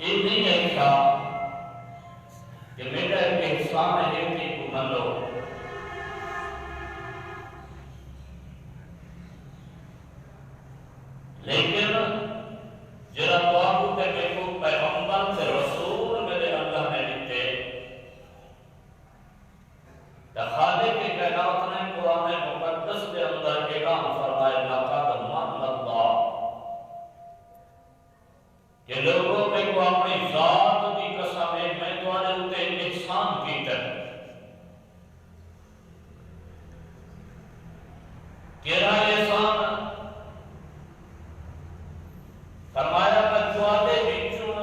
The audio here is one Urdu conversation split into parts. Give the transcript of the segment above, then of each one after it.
یہ نہیں ہے کیا کہ میرا احسان ہے کہ کو من لو، لیکن جرا تو تے میں کو پیغمبر تے رسول میرے اللہ نے دیتے، خالق کے کائنات نے قرآن مقدس کے اندر اعلان فرمایا لقد من اللہ کہ لوگوں میں کو اپنی ذات کی قسم ہے میں تمہارے اوپر احسان کیتا کیڑا احسان فرمایا کہ تواڈے وچوں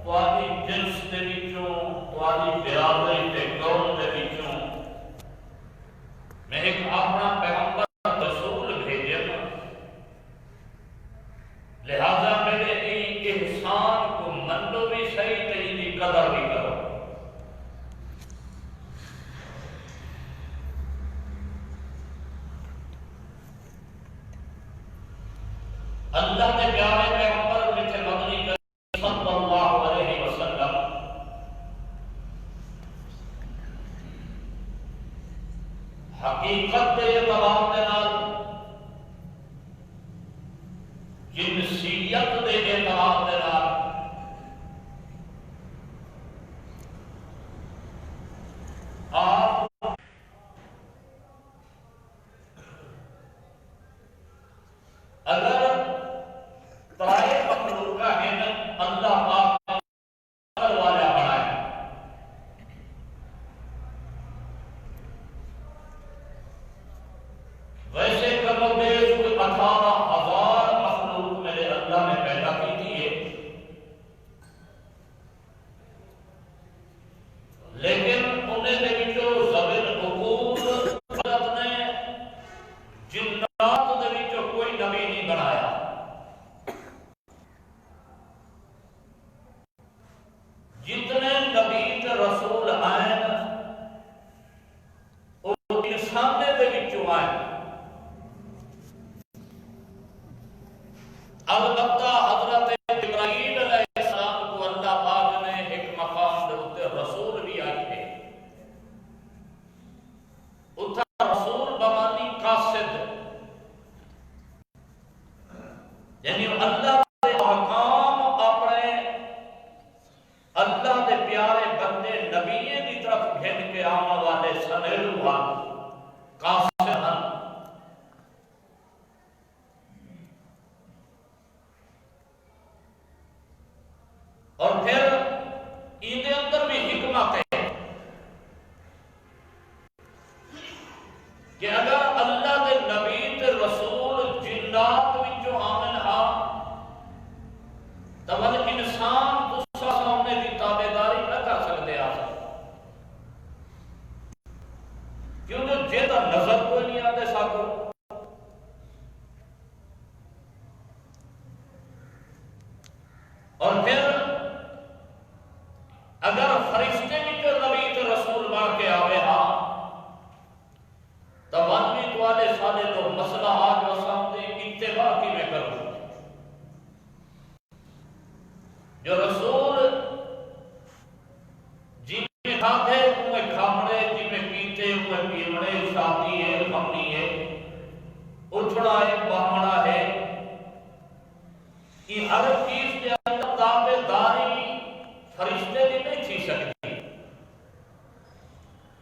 تواڈی جنس دے وچوں تواڈی برادری تے قوم دے وچوں میں ایک اپنا پیغمبر رسول بھیجا، لہذا میرے احسان کو منو بھی صحیح تے ان کی قدر بھی کرو۔ اللہ نے پیارے پیغمبر میٹھے مدنی کریم صلی اللہ علیہ وسلم حقیقت کے اعتبار کے نال، جنسیت کے اعتبار کے نال، آپ اگر ترائے مخلوق کا ہے اللہ پاک والا بنائے، ویسے کرو بیش کوئی 18,000 مخلوق میرے اللہ نے پیدا کی تھی، لیکن انہیں دے وچوں زبر عقول حضرت نے جنات دے وچوں کوئی نبی نہیں بنایا۔ جتنے نبی تے رسول آئے وہ انسان دے وچوں آئے، البتہ حضرت جبرائیل علیہ السلام کو اللہ پاک نے ایک مقام دے اوپر رسول بھی آئی ہے، اتھا رسول بمانی قاصد، یعنی اللہ کے احکام اپنے اللہ دے پیارے بندے نبیے کی طرف گھن کے آنے والے سنیرو ہن، قاصد ہن۔ اور پھر ان کے اندر بھی حکمت ہے کہ اگر اللہ کے نبی تے رسول جنات وچوں آمن ہا تو انسان تسا سامنے دی تابعداری نہ کر سکتے آ، کیونکہ جیتا نظر کوئی نہیں آتے ساکو، اور پھر اگر فرشتے بھی جو نبی تے رسول بن کے آوے ہاں تو بھی توالے سارے لوگ مسئلہ آج و سامنے اتباع کی میں کروں، جو رسول جن میں کھاتے انہیں کھامڑے، جن میں پیتے انہیں پیمڑے، شادی ہے کھمنی ہے، اٹھڑا ہے بہمڑا ہے، یہ ہر چیز کے اندر تابعداری فرشتے بھی نہیں تھی سکتی،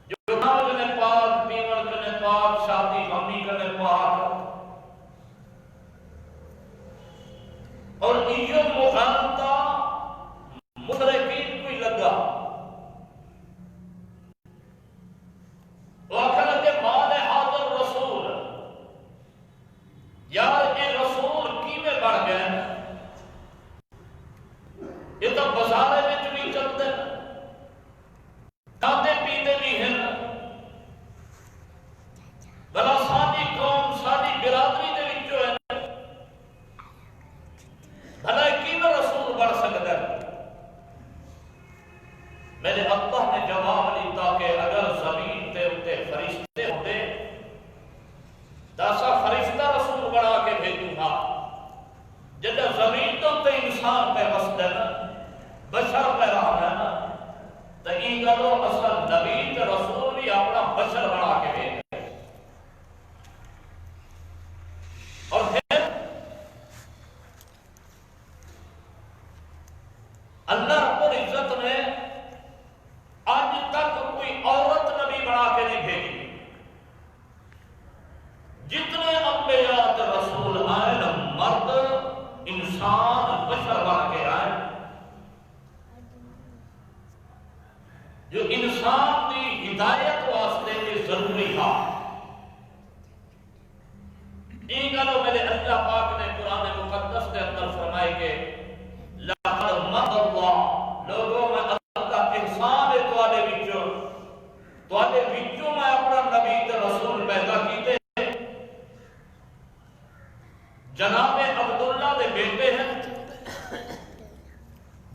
جو کھانے کنے پاک، پیمڑ کنے پاک، شادی کھمنی کنے پاک، اور یہ مغالطہ مدرکین کوئی لگا، وہ آخر لگے مال حاضر رسول، یار یہ رسول کی میں بڑھ گئے، یہ تو بازارے میں بھی چلتے ہیں، کھاتے پیتے بھی ہیں، بلا ساری قوم ساری برادری دے وچوں ہے، بھلا کی میں رسول بڑھ سکتا ہے؟ میرے اللہ نے جواب دیتا کہ اگر زمین تے اتے فرشتے ہوتے داسا فرشتہ رسول بڑھا کے بھیجوں گا، جب زمین تو تے انسان پہ بستے نا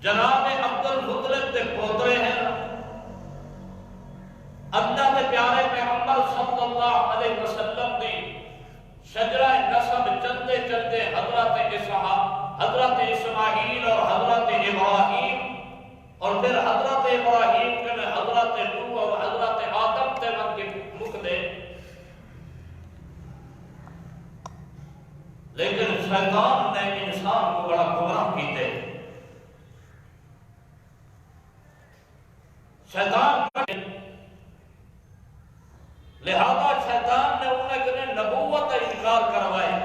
جناب عبد المطلب کے پوترے ہیں، اللہ کے پیارے پیغمبر صلی اللہ علیہ وسلم دی شجرہ نسب چلتے چلتے حضرت اسماعیل اور حضرت ابراہیم اور پھر حضرت ابراہیم کے میں حضرت نوح اور حضرت آدم تے من کے مکھ دے، لیکن شیطان نے انسان کو بڑا گمراہ کیتے۔ شیطان لہذا شیطان نے انہیں کنے نبوت کا انکار کروائے،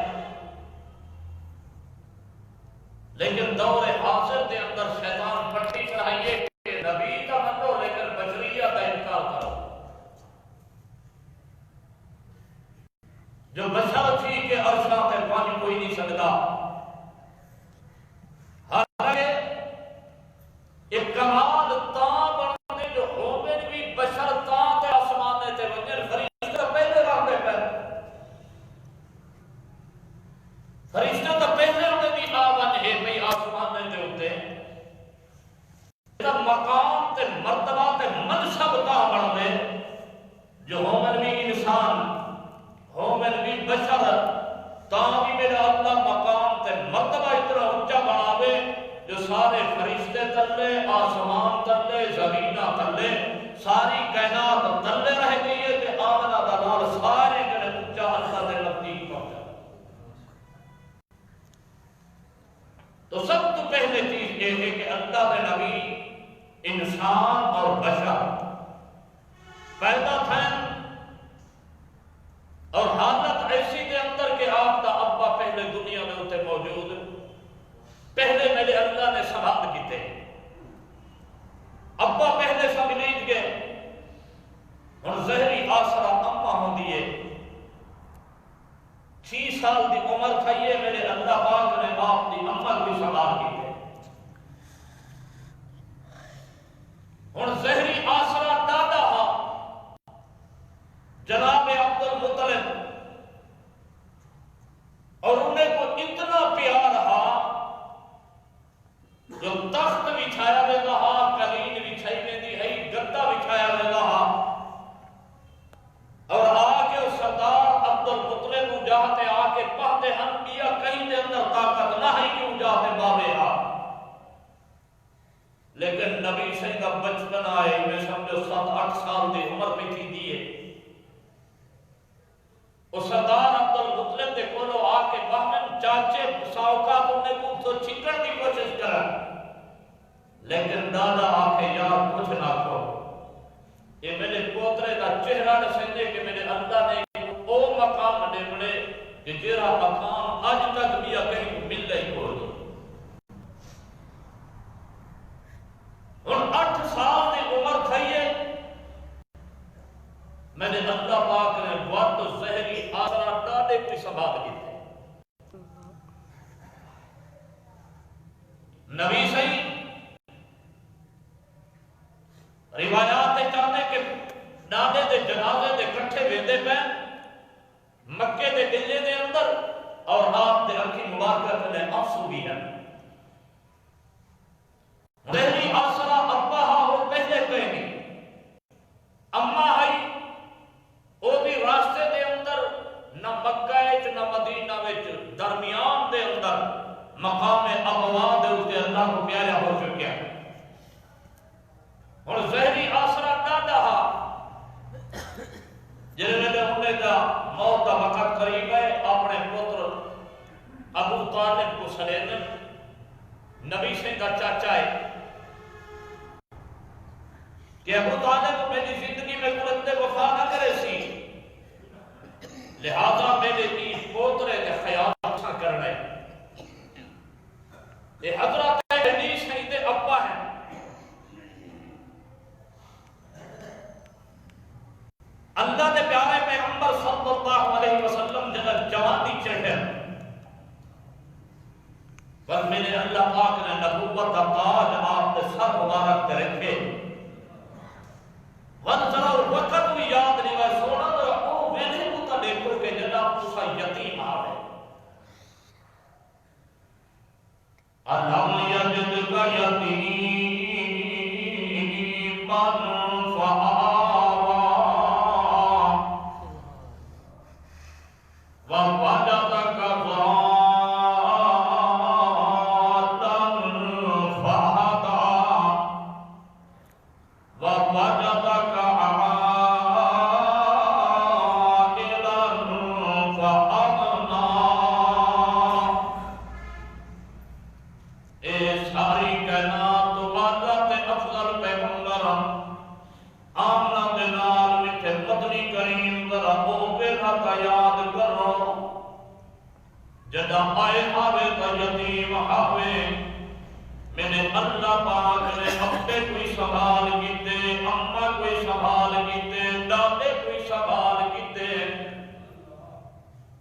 لیکن دور حاضر کے اندر شیطان پٹی چڑھائیے کہ نبی کا منو لیکن بشریت کا انکار کرو۔ جو بشر تھی کہ عرشاں تے پانی کوئی نہیں سکتا، حالانکہ ایک کمال تاں بنتے جو ہومن بھی بشر تاں تے آسمانے تے ونجن فرشتہ پہلے راہے پہ، فرشتہ تو پہلے انہیں بھی آون ہے بھئی آسمانے تے ہوتے تب مقام تے مرتبہ تے منصب تاں بنتے جو ہومن بھی انسان ہومن بھی بشر تاں بھی میرا اللہ مقام تے مرتبہ اتنا اونچا بناوے جو سارے فرشتے تلے، آسمان تلے، زمینہ تلے، ساری کائنات تلے رہ گئی ہے کہ آمنہ دلال سارے جنے اونچا اللہ دے نزدیک پہنچا۔ تو سب تو پہلے چیز یہ ہے کہ اللہ دے نبی انسان اور بشر پیدا تھے اور حالت ایسی کے اندر کہ آپ کا ابا پہلے دنیا میں ہوتے موجود، پہلے میرے اللہ نے سماعت کیتے، ابا پہلے سب لیٹ گئے اور زہری آسرا اما ہوں دیئے 6 سال دی عمر تھائیے میرے اللہ پاک نے آپ دی اما بھی سماعت کیتے اور زہری آسرا دادا ہاں جناب عبد المطلب، اور انہیں کو اتنا پیار رہا جو تخت بچھایا میں رہا، قلین بچھائی میں دی ہے، گدہ بچھایا میں رہا، اور آکے سردار عبد المطلب اجاہتے آکے پہتے انبیاء کہیں دے اندر طاقت نہ ہے کہ اجاہتے بابے آ، لیکن نبی سے کا بچپن آئے میں سمجھو 7-8 سال دے عمر میں تھی دیئے، اور سردار عبد المطلب دے کولو آکے بہمن چاچے ساوکات انہیں کو تو چھکڑ کی کوشش کرا، لیکن دادا آکے یار کچھ نہ کھو، یہ میرے پوترے کا چہرہ نسندے کہ میرے اللہ نے او مقام نے بڑے کہ جیرا مقام آج تک بھی کہیں مل رہی ہو رہی۔ اور 8 سال دی عمر تھائیے میں نے اللہ پاک نے وقت زہری آسرا ڈاڑے کی سنبھال کی تھے۔ نبی صحیح روایات چاہتے کہ ڈاڑے دے جنازے دے کٹھے ویندے پہ مکے دے قلعے دے اندر، اور آپ دے اکھی مبارکہ نے آنسو بھی ہے۔ زہری آسرا ابا ہو پہلے کہیں گی، اما آئی وہ بھی راستے دے اندر نہ مکہ وچ نہ مدینہ وچ درمیان دے اندر مقام ابوا دے اسے اللہ کو پیارا ہو چکیا، اور زہری آسرا دادا جنہوں نے انہیں دا موت کا وقت قریب ہے اپنے پتر ابو طالب کو سلیدن نبی سے کا چاچا ہے کہ ابو طالب میری زندگی میں قرد وفا نہ کرے سی، لہذا میرے کی پوترے کے خیال نہ کرنے، یہ حضرت علی شہید ابا ہے۔ اللہ نے پیارے پیغمبر صلی اللہ علیہ وسلم جنت جوانی چڑھے، پر میرے اللہ پاک نے نبوت کا تاج آپ نے سر مبارک کر رکھے، ذرا وقت بھی یاد نہیں ہے سونا تو او ویلے کو تا دیکھو کہ جناب تسا یتیم آوے، علم یجد کا یتیم جدا آئے آوے تا یتیم آوے میرے اللہ پاک نے ابے کوئی سوال کیتے اماں کوئی سوال کیتے دادے کوئی سوال کیتے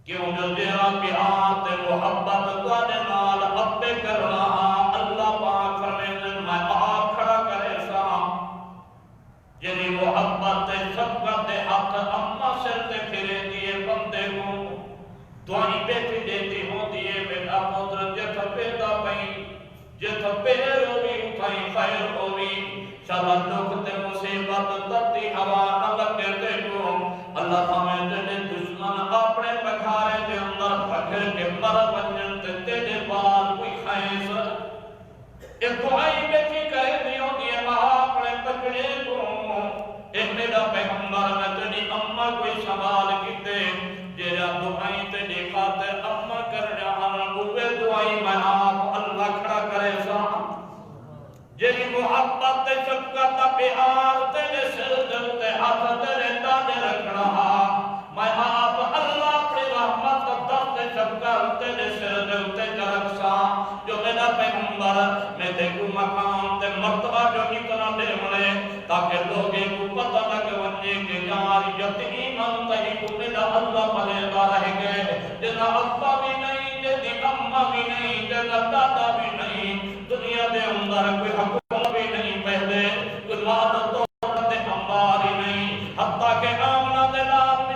کیوں جو تیرا پیار تے محبت تواڈے نال ابے کرنا اللہ پاک فرمائے میں آپ کھڑا کرے سا جنی محبت تے شفقت تے ہاتھ اماں سر تے پھرے دیے بندے کو دعائیں بیٹھی دیتی ہوتی ہے بیٹا پتر جے پیدا پئی جے پیر ہوئی اٹھائی خیر ہوئی شالا دکھ تے مصیبت تتی ہوا نہ لگے تے کو اللہ تعالی تیرے دشمن اپنے پکھارے دے اندر پکھر کے مر ونجن تے تیرے بال کوئی خیز اے دعائی بیٹھی کرے دیوں دی ماں اپنے پکڑے کو اے میرا پیغمبر میں تیری اماں کوئی سوال کیتے جیرا دعائیں تیرے خاطر اماں کر رہا ہوئے دعائیں میں آپ اللہ کھڑا کرے سا جیری محبت تے شفقت پیار تیرے سر دل تے ہاتھ تیرے دانے رکھ رہا میں آپ اللہ اپنی رحمت دل تے شفقت تیرے سر دل تے رکھ سا جو میرا پیغمبر میں دیکھوں مقام تے مرتبہ جو اتنا دے ملے تاکہ لوگیں کو پتہ لگ ونجے کہ یار یتیم انتہی کو میرا اللہ پلے گا رہ گئے جنا ابا بھی نہیں جدی اماں بھی نہیں جنا دادا بھی نہیں دنیا دے اندر کوئی حکومت بھی نہیں پہلے کوئی مادت دولت امبار ہی نہیں حتیٰ کہ آمنہ دے نام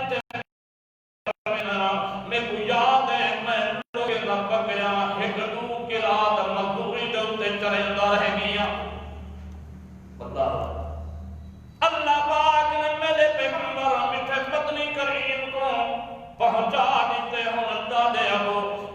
میں کو یاد ہے میں لوگے دا پکڑا ایک دو کی رات مزدوری جلتے چرندہ رہ گیا اللہ پاک نے میرے پیغمبر مٹھے پتنی کریم کو پہنچا دیتے ہوں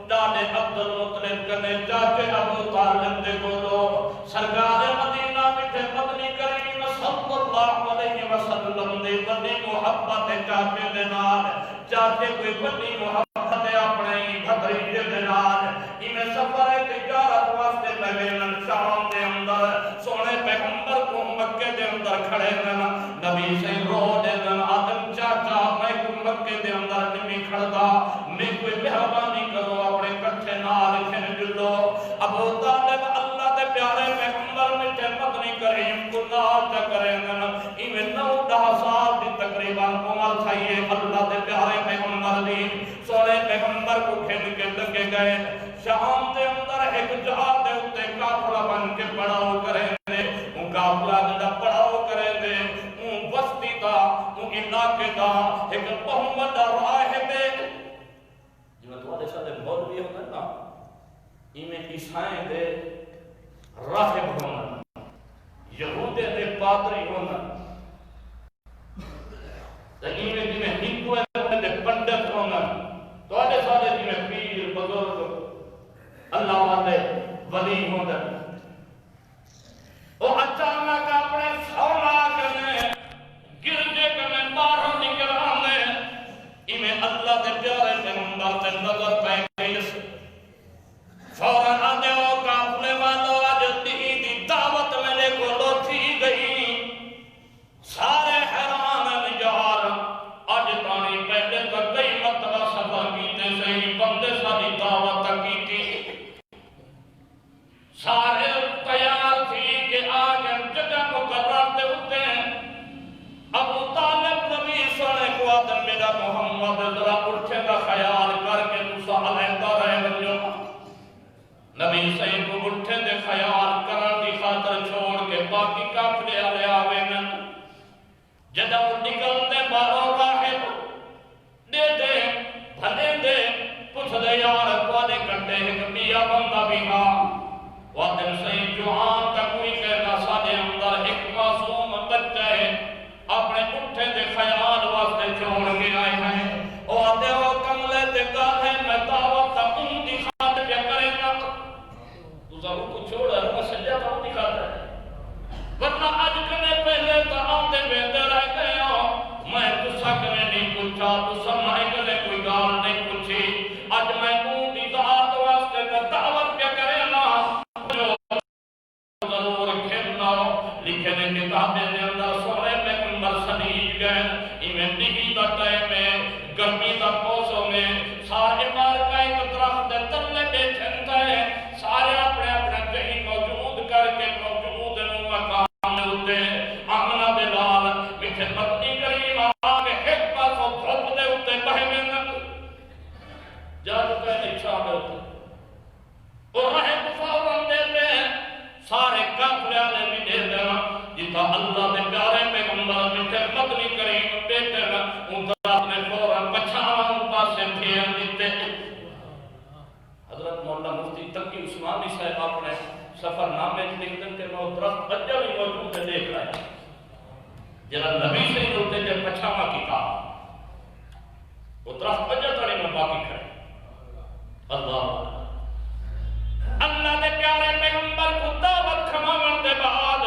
دادے عبد المطلب کنے چاچے ابو طالب دے بولو سرکار مدینہ مٹھے پتنی کریم صلی اللہ علیہ وسلم دے بڑی محبت چاچے دے نال چاچے کوئی بڑی محبت اپنے بھتریجے دے نال انہیں سفر تجارت واسطے لگے شام دے اندر سونے پیغمبر کو مکے دے اندر کھڑے رہنا نبی سے رو دے دن آدم چاچا میں کو مکے دے اندر نمی کھڑتا میں کوئی مہربانی کرو اپنے کٹھے نال کھن جلو ابو طالب اللہ دے پیارے پیغمبر میں پتنی کریم کو نال چکرے دن انہیں 9 سال دی تقریباً عمر تھائیے اللہ دے پیارے پیغمبر دی سونے پیغمبر کو کھن کے لگے گئے شام دے اندر ایک جہاں دے اتے کافلہ بن کے پڑاؤ کریں دے ان کافلہ جڑا پڑاؤ کریں دے ان بستی دا ان علاقے دا ایک محمد راہب جو میں تمہارے ساتھ مولوی ہونا نا انہیں عیسائیں دے راہب ہونا یہودے دے پادری ہونا انہیں جنہیں ہندو دے پنڈت ہونا تمہارے ساتھ جنہیں پیر بزرگ اللہ والے ولی ہوندر وہ اچانک اپنے سونا کرنے گرجے کرنے باہر نکل آنے انہیں اللہ دے پیارے پیغمبر تے نظر پہ گئی فوراً آنے وہ کافلے والو آج دی دعوت میرے کو لوٹھی گئی سارے حیران یار آج تانی پہلے تک کئی مرتبہ سفر کیتے صحیح بندے ساری دعوت تک کی سارے تیار تھی کہ آگے جگہ مقرر دے ہوتے ہیں ابو طالب نبی سنے کو آدم میرا محمد ذرا اٹھے کا خیال کر کے دوسرا علیحدہ رہے بنجو نبی سید کو اٹھے دے خیال کرن دی خاطر چھوڑ کے باقی کافلے آلے آوے من جدہ وہ نکل دے باروں راہب دے دے بھلے دے پوچھ دے یار کوالے کرتے ہیں کہ بیا بندہ بھی ہاں وعدن سید جوان کا کوئی کہنا سادے اندر ایک معصوم بچہ ہے اپنے اٹھے دے خیال واسطے چھوڑ کے آئے ہیں اور آتے ہو کملے دے گاہ میں دعوت ان دی خاطر کیا کرے گا تو ضرور کو چھوڑا ہے وہ سجا تو نہیں کھاتا ہے ورنہ آج کنے پہلے تو آتے بیدے رہ گئے ہو میں تو سکنے نہیں پوچھا تو سمائے گلے کوئی گال نہیں پوچھی آج میں ان دی ذات واسطے دعوت کیا کرے نا ضرور کھیلنا لکھنے کتابیں دے اندر سورے پیغمبر صدیق گئے ایمیں ڈگی دا ٹائم میں گرمی دا موسم میں سارے مار کا ایک درخت لکھتے ہیں کہ میں درخت اجا بھی موجود ہے دیکھ رہا ہے جرا نبی سے ہوتے جب پچھاوا کتاب وہ درخت اجا تڑے میں باقی کھڑے اللہ اللہ دے پیارے پیغمبر کو دعوت کھماون دے بعد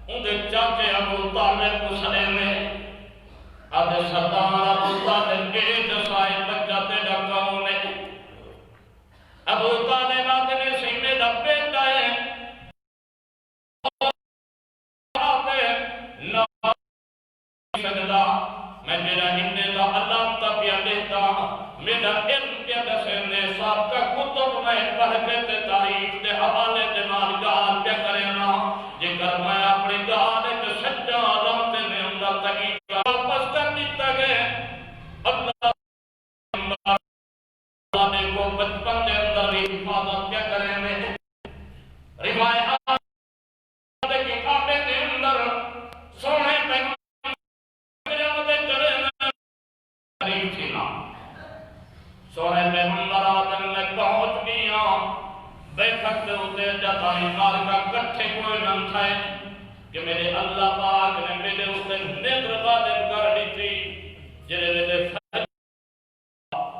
ان دے چاچے ابو طالب کو سنے میں آدھے سردار ابو طالب کے جسائے بچہ تے ڈکاؤں نے ابو طالب آدھے سینے ڈبے ڈائے آدھے نہ سجدہ میں میرا ہندے دا اللہ تا پیا دیتا میرا علم پیا دسنے صاحب کا کتب میں پڑھ کے تے تاریخ دے حوالے دے نال گال پیا کرنا جے کر میں اپنی گال تے سچا آدم تے نے اندر تکی واپس کر دیتا گئے اللہ نے کو بچپن دے اندر بھی حفاظت کیا کریں میں روایات دے کے کعبے دے اندر سونے پیغمبر سونے پیغمبر آدم میں پہنچ گیا بیٹھک دے ہوتے جتائی مار کا کٹھے کوئی نم تھائے کہ میرے اللہ پاک نے میرے ہوتے نیدر غالب کر دی تھی جنہیں میرے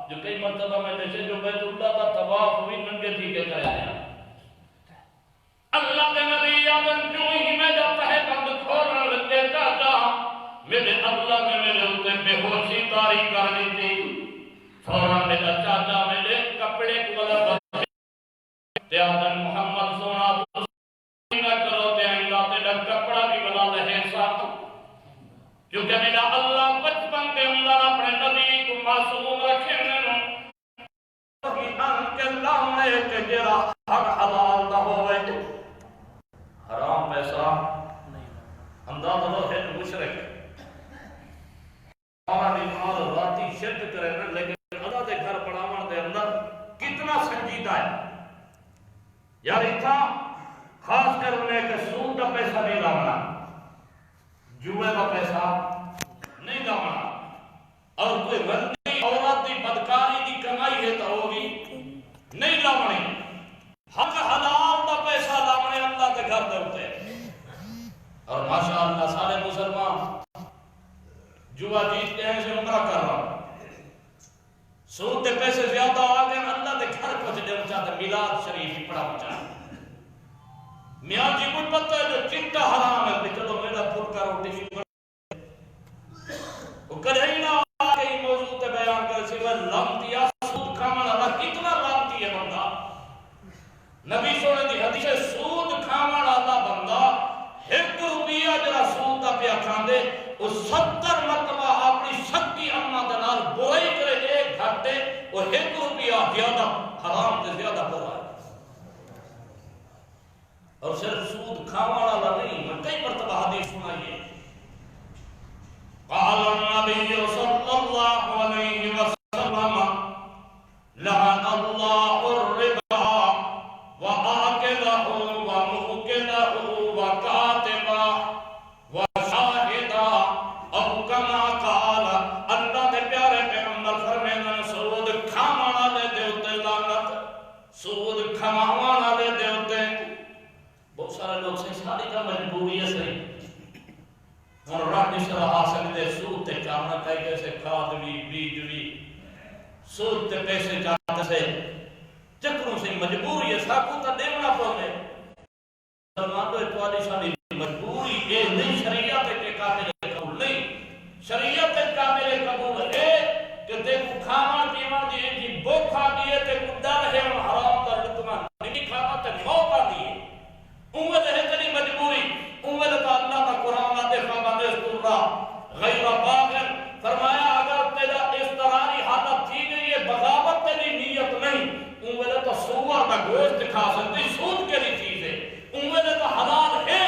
جو کئی مرتبہ میں دیکھے جو بیت اللہ کا طواف ہوئی ننگے تھی کہ کرے ہیں اللہ کے نبی آدم جو ہی میں جاتا ہے بند کھولنے لگے چاہتا میرے اللہ نے میرے ہوتے بے ہوشی تاری کر دی تھی فوراں میرا چاچا میرے کپڑے کو غلط تیادن محمد سونا نہ کرو تے آئندہ تیرا کپڑا بھی بلا لہے ساتھ کیونکہ میرا اللہ بچپن کے اندر اپنے نبی کو معصوم رکھے میں کہ اللہ نے کہ جرا حق حلال نہ ہوئے حرام پیسہ انداز لو ہے مشرک ہمارا بیمار راتی شرک کرے نا لیکن اللہ دے گھر پڑھاون دے اندر کتنا سنجیدہ ہے یار اتنا خاص کر انہیں کہ سود کا پیسہ نہیں لاؤنا جوئے کا پیسہ نہیں لاؤنا اور کوئی گندی عورت دی بدکاری دی کمائی ہے تو ہوگی نہیں لاؤنی حق حلال کا پیسہ لاؤنے اللہ کے گھر دے ہوتے اور ماشاءاللہ سارے مسلمان جوا جیت کے ہیں سے عمرہ کر رہا ہوں سود کے پیسے زیادہ آگے اللہ دے گھر پہنچ جانا چاہتے میلاد شریف ہی پڑھا پہنچا میاں جی کوئی پتہ ہے جو چٹا حرام ہے کہ چلو میرا پھر کا روٹی شکر وہ کدھے ہی نہ آگے ہی موجود ہے بیان کر سے وہ لامتیا سود کھانا اللہ کتنا لامتی ہے بندہ نبی سونے دی حدیث سود کھانا اللہ بندہ ایک روپیہ جرا سود دا پیا کھان دے وہ 70 مرتبہ اپنی سکی اماں دے نال برائی کرے ایک گھنٹے وہ ایک روپیہ زیادہ حرام سے زیادہ برا ہے اور صرف سود کھانے والا نہیں میں کئی مرتبہ حدیث سنائیے قال النبی صلی اللہ علیہ وسلم لعن اللہ الربا وآکلہ وموکلہ وکاتبہ وشاہدہ او کما قال اللہ دے پیارے پیغمبر فرمینا سود کھانا لے دیوتے لعنت سود کھانا لے دیوتے بہت سارے لوگ سے ساری کا مجبوری ہے صحیح اور راہ نشرہ حاصل دے سود تے چاہنا کئی کیسے کھاد بھی بیج بھی سود تے پیسے چاہتے سے چکروں سے مجبوری ہے ساکو تا دیونا پڑھنے سلمان تو اتوالی شانی مجبوری اے نہیں شریعت کے قابل قبول نہیں شریعت کے قابل قبول ہے کہ دیکھو کھانا پیمان دیئے جی بوکھا دیئے تے کدہ رہے اور حرام کا لکمان نہیں کھانا تے موقع دیئے امت ہے تری مجبوری امت کا اللہ کا قرآن آتے فاقہ دستور اللہ غیر باغن فرمایا اگر تیرا استراری حالت تھی گئی ہے بغاوت تیری نیت نہیں امت تو سوار کا گوشت کھا سکتی سود کے لیے چیز ہے امت تو حلال ہے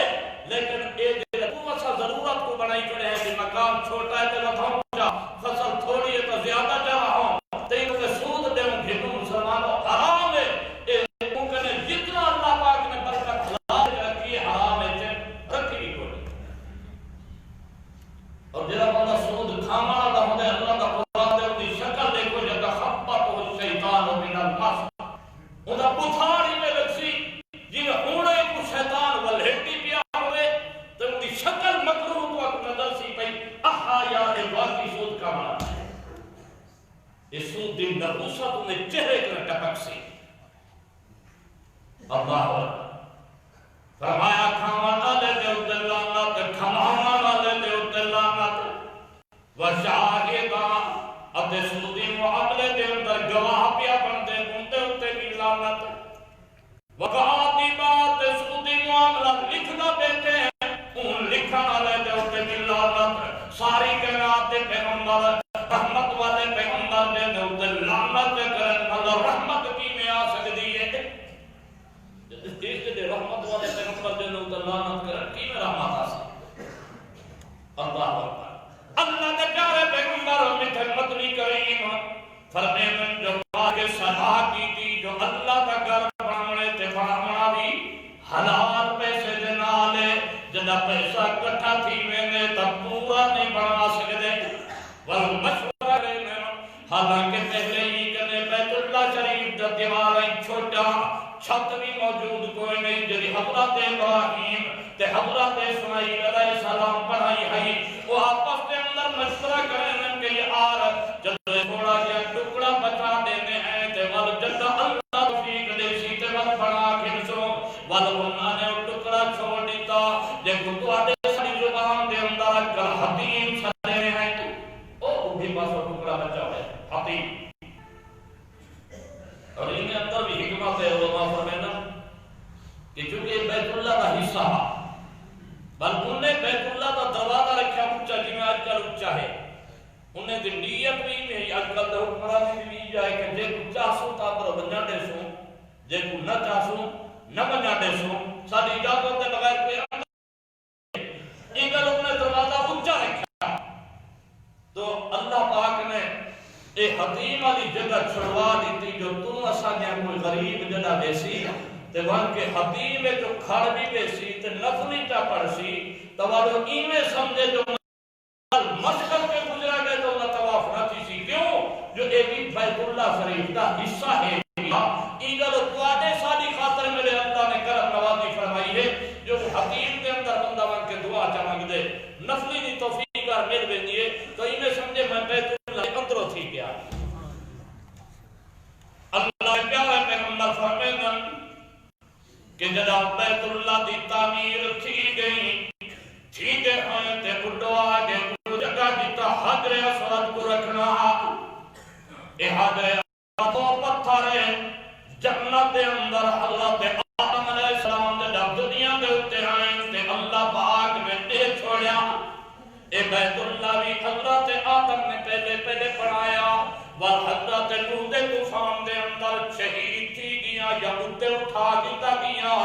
لکھن والے دے اوتے بھی لعنت، ساری کائنات دے پیغمبر رحمت والے پیغمبر دے اوتے لعنت کرن والا رحمت کیویں آ سکدی ہے؟ جس دے رحمت والے پیغمبر دے اوتے لعنت کرن کیویں رحمت آ سکدی؟ اللہ اکبر۔ اللہ کے پیارے پیغمبر میٹھے مدنی کریم فرمائیں جو آگے صلاح کی تھی جو اللہ کا گھر بنانے تے بنانا بھی حلال پیسے دے نالے جدا پیسہ کٹھا تھی میں تب پورا نہیں بنا سکتے ول مشورہ لینا حالانکہ پہلے ہی کنے بیت اللہ شریف دا دیواریں چھوٹا چھت بھی موجود کوئی نہیں جی حضرت ابراہیم تے حضرت اسماعیل علیہ السلام بنائی ہے وہ آپس کے اندر مشورہ کریں کہ یہ آر جب تھوڑا جا ٹکڑا بچا دینے ہیں تے ول جد اللہ توفیق دے سی تے ول بنا کھنسو ول انہاں نے ٹکڑا چھوڑ دیتا جے کو آدے ساری زبان دے اندر کر حتیم سدے ہیں او بھی بس ٹکڑا بچا ہے حتیم اور ان کے اندر بھی حکمت ہے علماء فرمانا کہ چونکہ بیت اللہ کا حصہ بلکہ انہیں بیت اللہ کا دروازہ رکھا اونچا جی میں آج کل اونچا ہے انہیں دی نیت بھی میں آج کل دا حکمرانی بھی جائے کہ جے کو چاہسوں تا پر بنجا دے سوں جے کو نہ چاہسوں نہ بنجا دے سوں ساری اجازت دے بغیر کوئی اندر ایک لوگ نے دروازہ اونچا رکھا تو اللہ پاک نے اے حتیم والی جگہ چھڑوا دیتی جو تم اساں نے کوئی غریب جگہ بیسی تے وہاں کے حتیم جو کھڑ بھی بیسی تے نفلی چا پڑسی تو وہ ایویں سمجھے جو مشکل کے گزرا گئے تو اللہ طواف نہ تھی سی کیوں جو اے بھی بیت اللہ شریف کا حصہ ہے ایگل توادے ساری خاطر میرے اللہ نے کرم نوازی فرمائی ہے جو حتیم کے اندر بندہ بن کے دعا چاہنگ دے نفلی دی توفیق اور مل بینیے تو انہیں سمجھے میں بیت اللہ اندروں تھی گیا اللہ پیارے پیغمبر فرمائیں کہ جناب بیت اللہ دی تعمیر تھی گئی ٹھیک ہے تے بڑھو آگے جگہ جیتا حجر اسود کو رکھنا اے حجر اسود تو پتھر ہے جنت دے اندر اللہ تے آدم علیہ السلام دے جب دنیا دے اتے آئیں تے اللہ پاک میں دے چھوڑیا اے بیت اللہ بھی حضرت آدم نے پہلے بنایا ور حضرت نوح دے طوفان دے اندر شہید تھی گیا یا اتے اٹھا دیتا گیا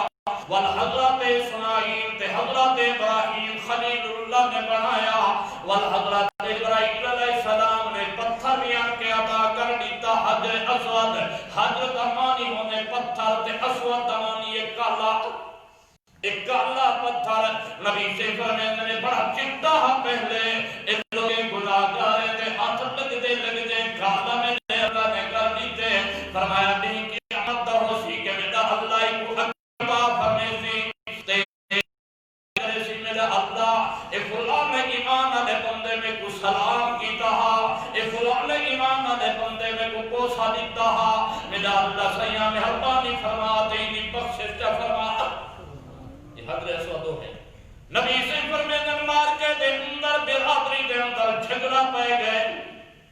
ول حضرت اسماعیل تے حضرت ابراہیم خلیل اللہ نے بنایا ول حضرت ابراہیم علیہ السلام نے پتھر بھی آن کے عطا کر دیتا حجر اسود حجر دمانی ہونے پتھر تے اسود دمانی ایک کالا پتھر نبی سے فرمانے نے بڑا چٹا پہلے ان لوگیں گناہگار تے ہاتھ لگتے کالا میں نے اللہ نے کر دیتے فرمایا نہیں کہ قیامت ہو سی کہ میرا اللہ کو اکبا فرمیسی تے کرسی میرا اللہ اے فلان ایمان والے بندے میں کو سلام کیتا اے فلان ایمان والے بندے میں کو کوسا دیتا میرا اللہ سیاں مہربانی فرما دینی بخشش فرما حضر اسود ہے نبی سے فرمائیں مار کے دے اندر برادری دے اندر جھگڑا پہ گئے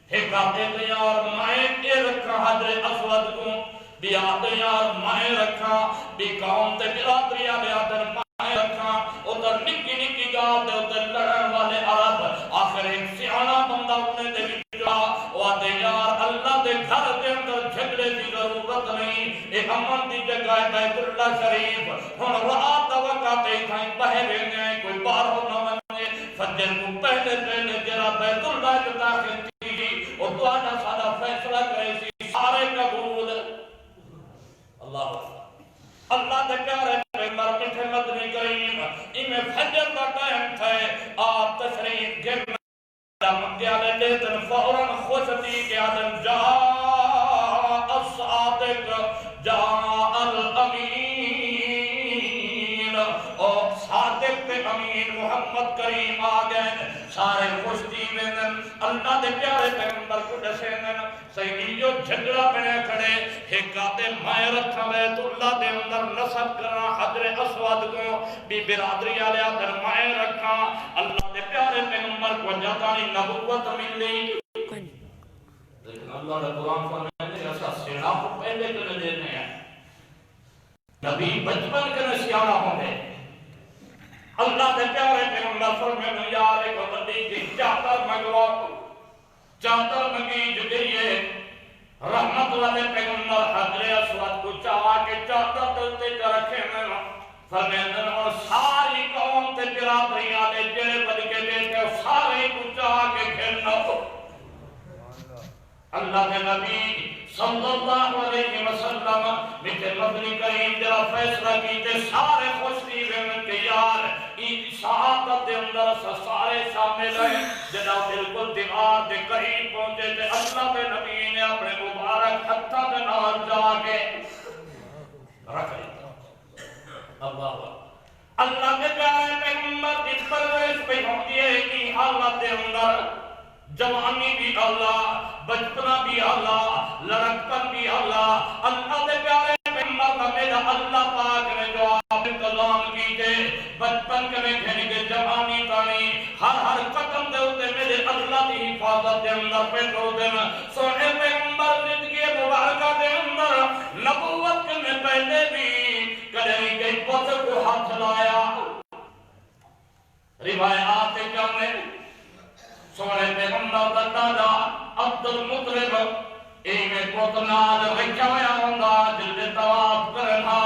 ایک آتے تو یار مائیں کے رکھا حضر اسود کو بھی آتے یار مائیں رکھا بھی قوم تے برادری آلے آدن مائیں رکھا ادھر نکی نکی گاہ دے ادھر لڑن والے عرب آخر ایک سیانہ بندہ انہیں دے بچا وہ آتے یار اللہ دے گھر دے اندر جھگڑے دی ضرورت نہیں ایک امن دی جگہ بیت اللہ شریف ہن رات وقت تھائیں بہرے گئے کوئی بار ہو نہ منے فجر کو پہلے جرا بیت اللہ جو داخل تھی اور تو آنا سارا فیصلہ کرے سی سارے قبول اللہ اللہ دے پیارے پیغمبر میٹھے مدنی کریم میں فجر کا ٹائم تھا آپ تشریف گرنا منگیا لے لیتن فوراً خوشتی کہ آدم جاء الصادق جاء الامین اور صادق تے امین محمد کریم آگئے سارے خوشتی میں اللہ دے پیارے پیغمبر کو دسینن سیدیو جھگڑا پہنے کھڑے ایک آتے مائے رکھا بیت اللہ دے اندر نصب کرنا حجر اسود کو بھی برادری آلے آدھر مائے رکھا اللہ دے پیارے پیغمبر کو جاتانی نبوت ملی لیکن اللہ نے قرآن فرمانے کہ ایسا سیڑھا کو پہلے کرنے دینے ہیں نبی بچپن کے نسیانہ ہونے اللہ دے پیارے پیغمبر سفر میں یار ایک بندی کی چادر منگوا چادر منگی جو گئی رحمت والے پیغمبر حضر اسود کو چاہا کہ چادر دلتے کر رکھے میں فرمیندن اور ساری قوم تے برادریاں دے جڑے بن کے بیٹھے سارے کو چاہا کہ کھیلنا اللہ کے نبی صلی اللہ علیہ وسلم میٹھے مدنی کریم جرا فیصلہ کیتے سارے خوش تھی رہن کہ یار عید شہادت دے اندر سارے شامل ہیں جناب بالکل دیوار دے قریب پہنچے تھے اللہ کے نبی نے اپنے مبارک ہتھا دے نال جا کے رکھ لیا اللہ کے پیارے پیغمبر کی پرورش پہ ہوتی ہے کہ حالت دے اندر جوانی بھی اللہ بچپنا بھی اللہ لڑکپن بھی اللہ اللہ دے پیارے پیغمبر کا میرا اللہ پاک نے جو آپ کلام کیجے بچپن کے میں کہنے کے جوانی تانی ہر قدم دے ہوتے میرے اللہ کی حفاظت دے اندر پہ دو دن سونے پیغمبر زندگی مبارکہ دے اندر نبوت کے میں پہلے بھی کہیں گئی پتر کو ہاتھ لایا روایات کیا میں سونے پیغمبر کا دادا عبد المطلب ایمیں پتنال رکھایا ہوندہ جلد تواف کرنا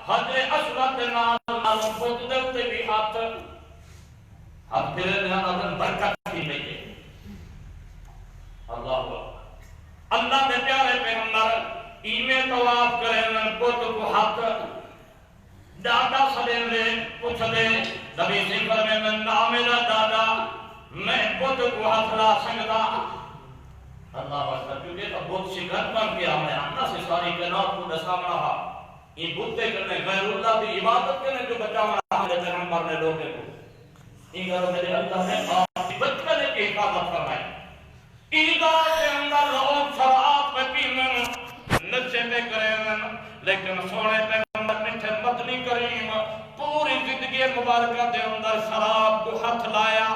حضر اسود نال پت دیتے بھی ہاتھ پھر نظر برکت کی لئے اللہ نے پیارے پیغمبر ایمیں تواف کرنا پت کو ہاتھ دادا سلیم لے پوچھ دے نبی سنگر میں من نامیلا دادا میں پت کو ہاتھ لا سکتا اللہ واسطہ کیونکہ تو بہت شکر بن گیا میں اندہ سے ساری کائنات کو سامنا رہا یہ بتے کرنے غیر اللہ کی عبادت کرنے جو بچا رہا میرے پیغمبر نے لوگوں کو ان گھروں میرے اللہ نے آپ کی بچپنے کی حفاظت فرمائی عیدگاہ کے اندر لوگ شراب پہ پینے نشے میں کریں لیکن سونے پیغمبر میٹھے مدنی کریم پوری زندگی مبارکہ دے اندر شراب کو ہاتھ لایا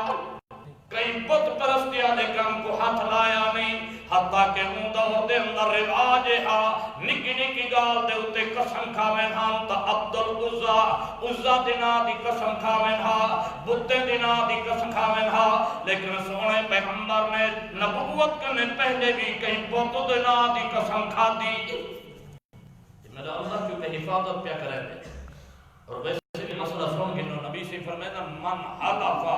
کئی بت پرستی والے کام کو ہاتھ لایا نہیں حتیٰ کہ ہوں دور دے اندر رواج ہا نکی نکی گال دے اتے قسم کھاویں ہاں تا عبد العزا عزا دینا دی قسم کھاویں ہاں بتے دینا دی قسم کھاویں ہاں لیکن سونے پیغمبر نے نبوت کرنے پہلے بھی کئی بت دینا دی قسم کھا دی میرا اللہ کیونکہ حفاظت پیا کریں دے اور ویسے بھی مسئلہ سن گے نبی سے فرمائے من حلفا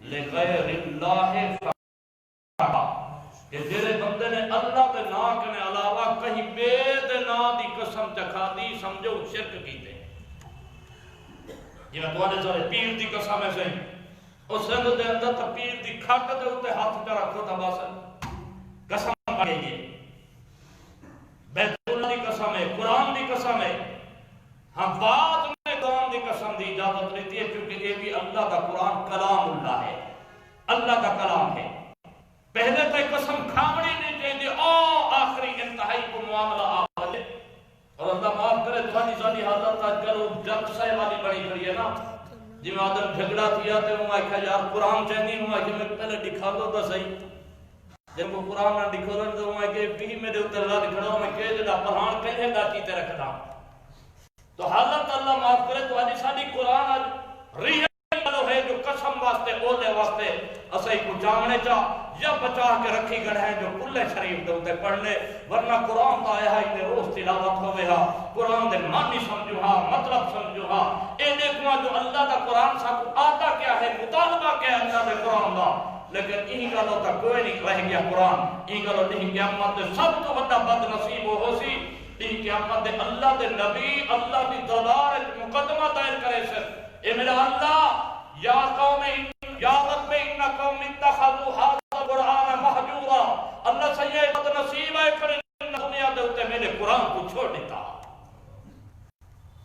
لغیر اللہ فقہ کہ جیرے بندے نے اللہ کے نام کے علاوہ کہیں بے دے نام دی قسم چکھا دی سمجھو شرک کیتے جی میں توانے سارے پیر دی قسم ہے سہیں اس رنگ دے اندر تا پیر دی کھاٹ دے ہوتے ہاتھ پہ رکھو تا باسا قسم پڑھے یہ بیت اللہ دی قسم ہے قرآن دی قسم ہے ہاں بعد میں قرآن دی قسم دی اجازت لیتی ہے کیونکہ یہ بھی اللہ کا قرآن کلام اللہ ہے اللہ کا کلام ہے پہلے تو قسم کھامڑی نہیں چاہیے آخری انتہائی کو معاملہ آوازے اور اللہ معاف کرے تھوڑی سالی حضرت آج کرو جب سائے والی بڑی کری ہے نا جی میں آدم جھگڑا تھیا تے ہوں آئے کہ یار قرآن چاہنی ہوں آئے کہ میں پہلے دکھا دو تو صحیح جب وہ قرآن نہ دکھو رہے تو ہوں آئے کہ بھی میرے اتر اللہ دکھڑا ہوں میں کہے جدا پرہان کہنے گا چیتے رکھنا تو حضرت اللہ معاف کرے تو آج سالی قرآن آج ریح ہے جو قسم واسطے بولے واسطے اسائی کو جامنے چاہ یا بچا کے رکھی گڑ ہے جو کلے شریف دے ہوتے پڑھنے ورنہ قرآن تا آیا ہے روز تلاوت ہوئے ہاں قرآن دے معنی سمجھو ہاں مطلب سمجھو ہاں اے دیکھوا جو اللہ دا قرآن سا کو آتا کیا ہے مطالبہ کیا ہے اللہ دے قرآن دا لیکن انہی گالوں تا کوئی نہیں رہ گیا قرآن انہی گالوں نہیں قیامت دے سب تو بڑا بد نصیب ہو سی انہی قیامت دے اللہ دے نبی اللہ دی دلار مقدمہ دائر کرے سر اے میرا اللہ یا قوم یا رب ان قوم اتخذوا هذا القرآن مهجورا اللہ سے یہ بد نصیب ہے کہ دنیا دے اوتے میں نے قرآن کو چھوڑ دیتا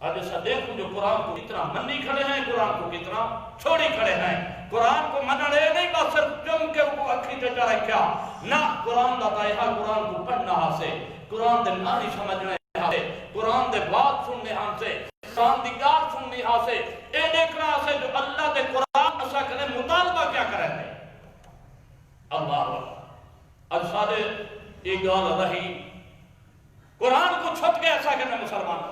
آج ایسا دیکھو جو قرآن کو کتنا منی کھڑے ہیں قرآن کو کتنا چھوڑی کھڑے ہیں قرآن کو مننے نہیں بس صرف جم کے وہ اکھی تے چاہے کیا نہ قرآن دا تائہا قرآن کو پڑھنا ہاں سے قرآن دے معنی سمجھنے ہاں سے قرآن دے بات سننے ہاں سے شاندگار سننی ہاں سے اے دیکھنا ہاں سے جو اللہ دے قرآن اسا کرے مطالبہ کیا کرے ہیں اللہ اب سارے ایک گال رہی قرآن کو چھٹ کے ایسا کرنے مسلمان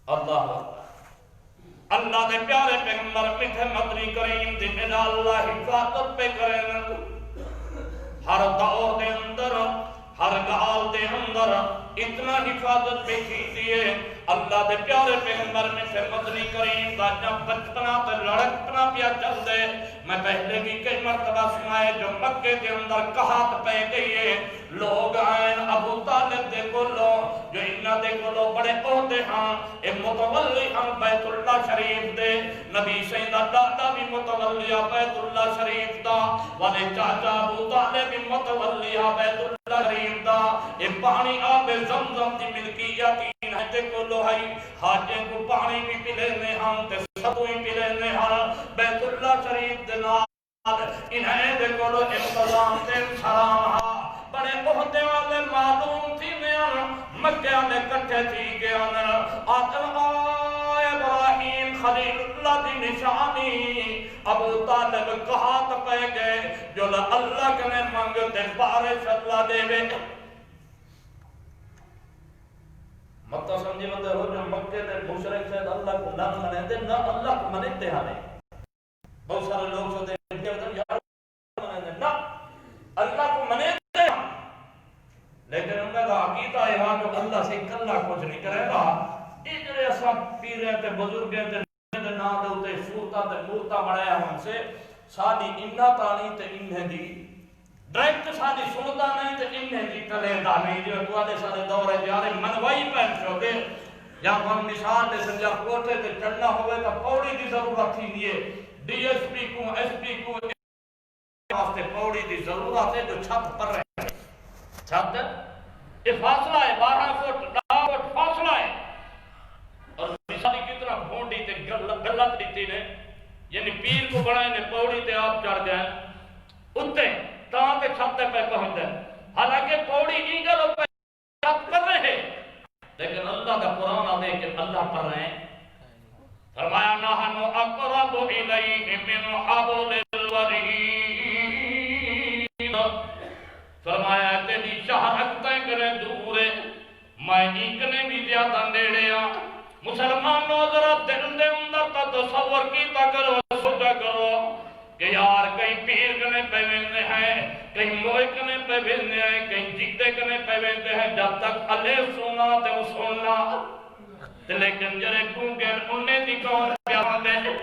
اللہ اللہ دے پیارے پیغمبر میٹھے مدنی کریم دی میرا اللہ حفاظت پہ کریں ہر دور دے اندر ہر گال دے اندر اتنا حفاظت پہ کی دیئے اللہ دے پیارے پیغمبر میٹھے مدنی کریم دا جب بچپنا تے لڑکپنا پیا چل دے میں پہلے بھی کئی مرتبہ سنائے جو مکے دے اندر کہات پہ گئی لوگ آئین ابو طالب دے کولو جو انہ دے کولو بڑے عہدے ہاں اے متولی ہاں بیت اللہ شریف دے نبی سیدہ دادا بھی متولیہ بیت اللہ شریف دا والے چاچا ابو طالب بھی متولیہ بیت اللہ شریف دا اے پانی آب زمزم دی ملکیتی ہے تے کولو ہے حاجیں کو پانی بھی پلینے ہم تے سبوئی پلینے ہم بیت اللہ شریف دے نال انہیں دے کولو انتظام تے سلام ہاں بڑے عہدے والے معلوم تھی مکہ نے کٹھے تھی گیا آدم ابراہیم خلیل اللہ دی نشانی ابو طالب کہات پہ گئے جو اللہ کنے منگتے بارش اللہ دے بے مطلب سمجھے مطلب ہو جو مکہ دے مشرک سے اللہ کو نہ منے دے نہ اللہ کو منتے ہمیں بہت سارے لوگ سوتے ہیں نہ اللہ کو منے دے لیکن انہیں کا عقیدہ ہے جو اللہ سے کلہ کچھ نہیں کرے گا یہ جڑے ایسا پیرے تے بزرگیں تے نام دے ہوتے صورتہ تے مورتہ بڑھایا ہم سے سادی انہ تانی تے انہیں دی ڈائریکٹ سادی سنتا نہیں تے انہیں دی کلے دانی جو دوادے سادے دور ہے جارے منوائی پہن چھوٹے جب ہم مثال دے سنجا کوٹے تے چڑھنا ہوئے تا پوڑی دی ضرورت تھی دیئے ڈی ایس پی کو ایس پی کو واسطے پوڑی دی ضرورت ہے جو چھت پر رہے چھت یہ فاصلہ ہے 12 فٹ 10 فٹ فاصلہ ہے اور مثالی کتنا بھونڈی تے گلت دیتی نے یعنی پیر کو بڑھائے نے پوڑی تے آپ چڑھ گئے اتے تاں تے چھت پہ پہنچ ہے حالانکہ پوڑی اینگل پہ چھت کر رہے ہیں لیکن اللہ کا قرآن آدھے کہ اللہ پر رہے ہیں فرمایا نحن اقرب الیہ من حبل الورید فرمایا تیری شہرت کرے دور ہے میں ایکنے بھی زیادہ نیڑے ہاں مسلمانوں ذرا دل دے اندر تا تصور کیتا کرو سوچا کرو کہ یار کہیں پیر کنے پیوندے ہیں کہیں موئے کنے پیوندے ہیں کہیں جیتے کنے پیوندے ہیں جب تک اللہ سونا تے وہ سننا لیکن جرے گونگے انہیں دی کون پیا سن دے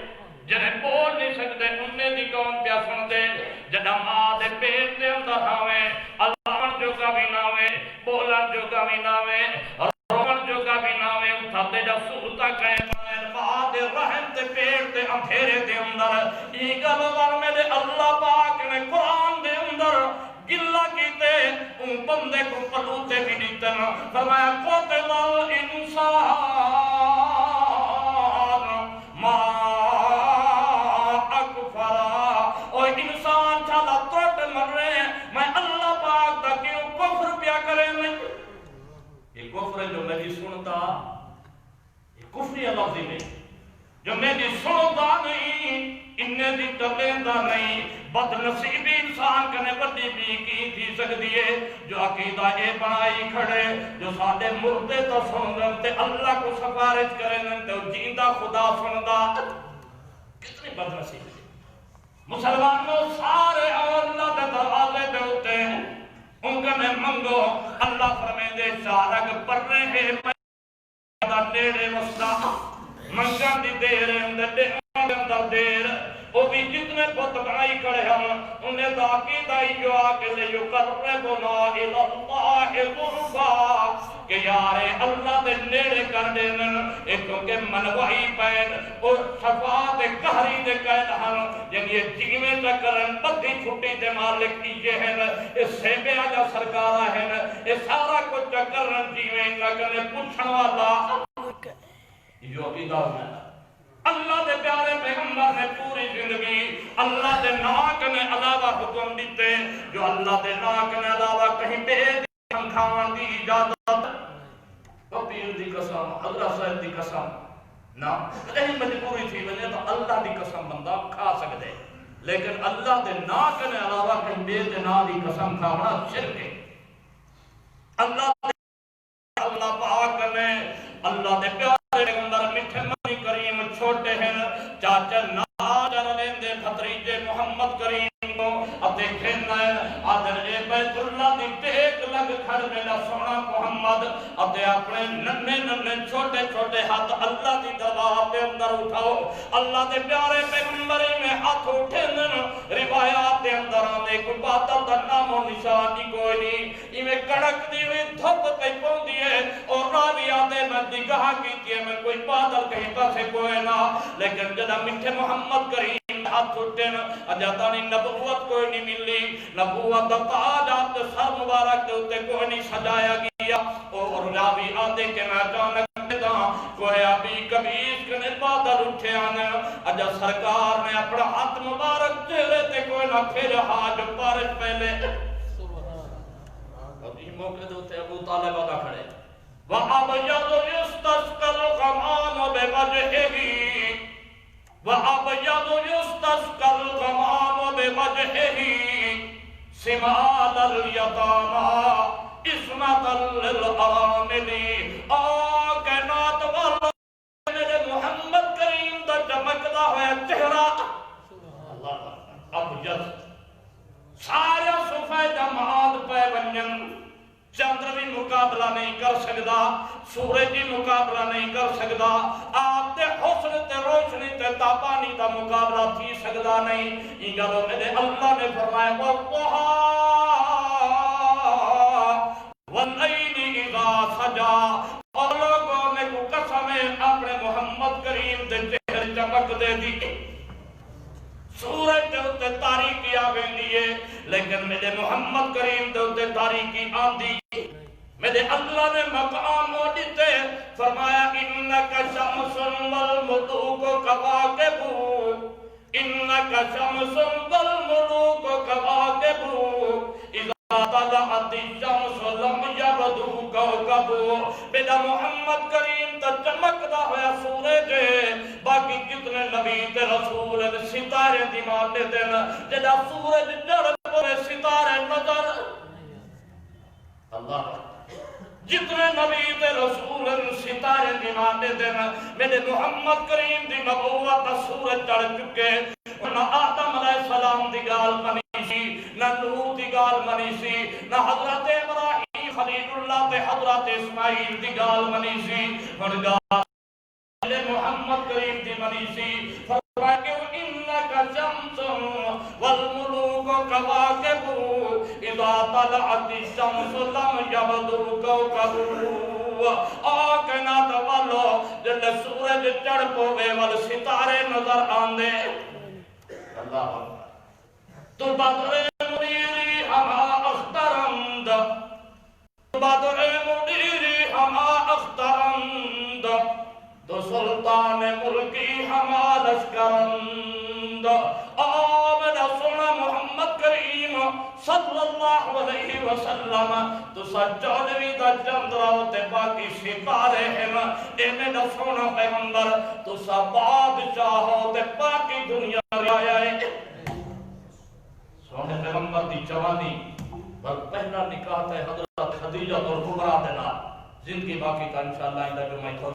جرے بول نہیں سکتے انہیں دی کون پیا سن دے جڑا ماں دے پیٹ دے اندر آوے اللہ جو کا بھی ناوے بولن جو کا بھی ناوے رومن جو کا بھی ناوے اٹھاتے جا سورتا کہیں بعد رحم تے پیٹ تے اندھیرے دے اندر ایگل ور میرے اللہ پاک نے قرآن دے اندر گلہ کیتے ان بندے کو پلوتے بھی دیتے نا فرمایا قتل الانسان ما اکفرا اور انسان چھالا توٹ مر رہے ہیں میں اللہ پاک دا کیوں کفر پیا کرے میں یہ کفر ہے جو میری سنتا یہ کفری لفظی نہیں جو میری سنتا نہیں انہیں دی تبلیندہ نہیں بد نصیبی انسان کنے بڑی بھی کی تھی سکتی ہے جو عقیدہ اے بنائی کھڑے جو سادے مردے تو سنگن تے اللہ کو سفارش کریں تے جیندہ خدا سندا کتنی بد نصیبی مسلمانوں سارے اللہ دے دروازے دے ہوتے ہیں ان کنے منگو اللہ فرمائے دے شارک پر رہے میں نیڑے وسطا منگان دی دیر اندر دیر وہ بھی جتنے بہت بڑائی کھڑے ہم انہیں دا عقیدہ جو آکے لے یقربنا الاللہ قربا کہ یارے اللہ دے نیڑے کر دینا کیونکہ منوائی پین اور صفات قہری دے قید ہم یعنی یہ جیویں چکرن بدھی چھٹی دے مالک یہ ہے اس سے بے آجا سرکارہ ہے یہ سارا کچھ چکرن جیویں چکرن پوچھن والا جو عقیدہ ہونا اللہ دے پیارے پیغمبر نے پوری زندگی اللہ دے ناک نے علاوہ حکم دیتے جو اللہ دے ناک نے علاوہ کہیں بے ہم کھان دی اجازت پیر دی قسم حضرت صاحب دی قسم نا کہیں مجبوری تھی بنے تو اللہ دی قسم بندہ کھا سکتے لیکن اللہ دے ناک نے علاوہ کہیں بے نا دی قسم کھانا شرک ہے اللہ پاک نے اللہ دے پیارے پیغمبر میٹھے مدنی کریم چھوٹے ہیں چاچا نہ جن لیندے بھتریجے محمد کریم کو اتے کھینا ہے آدھر اے بیت اللہ دی ٹیک لگ کھڑ میرا سونا محمد اتے اپنے ننے ننے چھوٹے چھوٹے ہاتھ اللہ دی دربار دے اندر اٹھاؤ اللہ دے پیارے پیغمبری میں ہاتھ اٹھے روایات دے اندر آنے کوئی باطل دا نام و نشانی کوئی نہیں ایویں کڑک دی ہوئی دھوپ پہ پوندی ہے اور راویات میں نگاہ کیتی ہے میں کوئی بادل کہیں پاسے کوئی نہ لیکن جدا میٹھے محمد کریم ہاتھ اٹھے اجاتانی نبوت کوئی نہیں ملی نبوت دا تاج آپ دے سر مبارک دے ہوتے کوئی نہیں سجایا گیا اور راوی آدھے کے میں اچانک دا کوئی ابھی کبھی اس کے بادل اٹھے آنے اجا سرکار نے اپنا ہاتھ مبارک چہرے تے کوئی نہ پھر حاج پارش پہلے ابھی موقع دوتے ابو طالب آدھا کھڑے وَأَبْيَضُ يُسْتَسْقَى الْغَمَامُ بِوَجْهِهِ وَأَبْيَضُ يُسْتَسْقَى الْغَمَامُ بِوَجْهِهِ سِمَالَ الْيَتَامَى عِصْمَةً لِلْأَرَامِلِ کائنات والا میرے محمد کریم دا چمکدا ہویا چہرہ اللہ ابیض سارا صفحہ جماعت پہ ونجن چندر بھی مقابلہ نہیں کر سکتا سورج بھی مقابلہ نہیں کر سکتا آپ تے حسن تے روشنی تے تابانی دا مقابلہ تھی سکتا نہیں یہ گلو میرے اللہ نے فرمایا وَالضُّحَىٰ وَاللَّيْلِ إِذَا سَجَىٰ اور لوگوں نے کو قسمیں اپنے محمد کریم دے چہرے چمک دے دی سورج دے اتے تاریکی آگئیں دیئے لیکن میرے محمد کریم دے اتے تاریکی آن دی میرے اللہ نے مقام دیتے فرمایا انکا شمس والملوک کواکب انکا شمس والملوک کواکب اذا طلعت الشمس لم یبدو کوکب میرا محمد کریم تا چمکدا ہویا سورج باقی کتنے نبی تے رسول ستارے دی مانتے دن جدا سورج جڑ پورے ستارے نظر اللہ جتنے نبی تے رسول ستارے دی مانتے دن میرے محمد کریم دی نبوت سورج چڑھ چکے نہ آدم علیہ السلام دی گال منی سی نہ نوح دی گال منی سی نہ حضرت ابراہیم خلیل اللہ تے حضرت اسماعیل دی گال منی سی محمد کریم دی منی سی فرمایا کہ انکا شمس والملوک کواکب اذا طلعت الشمس لم یبدو کوکب کائنات والو جل سورج چڑھ پوے وال ستارے نظر آندے اللہ تو بدر منیری ہما اخترند بدر منیری ہما اخترند تو سلطان ملکی ہما لشکرند آمنا سونا محمد کریم صلی اللہ علیہ وسلم تو سجادوی دا چندراوتے باقی ستارے ہیں اے میرا سونا پیغمبر تو سا بادشاہ ہوتے باقی دنیا رہا ہے سونے پیغمبر دی جوانی بل پہلا نکاح ہے حضرت خدیجہ اور کبرا دینا زندگی باقی کا انشاءاللہ اندر جو میں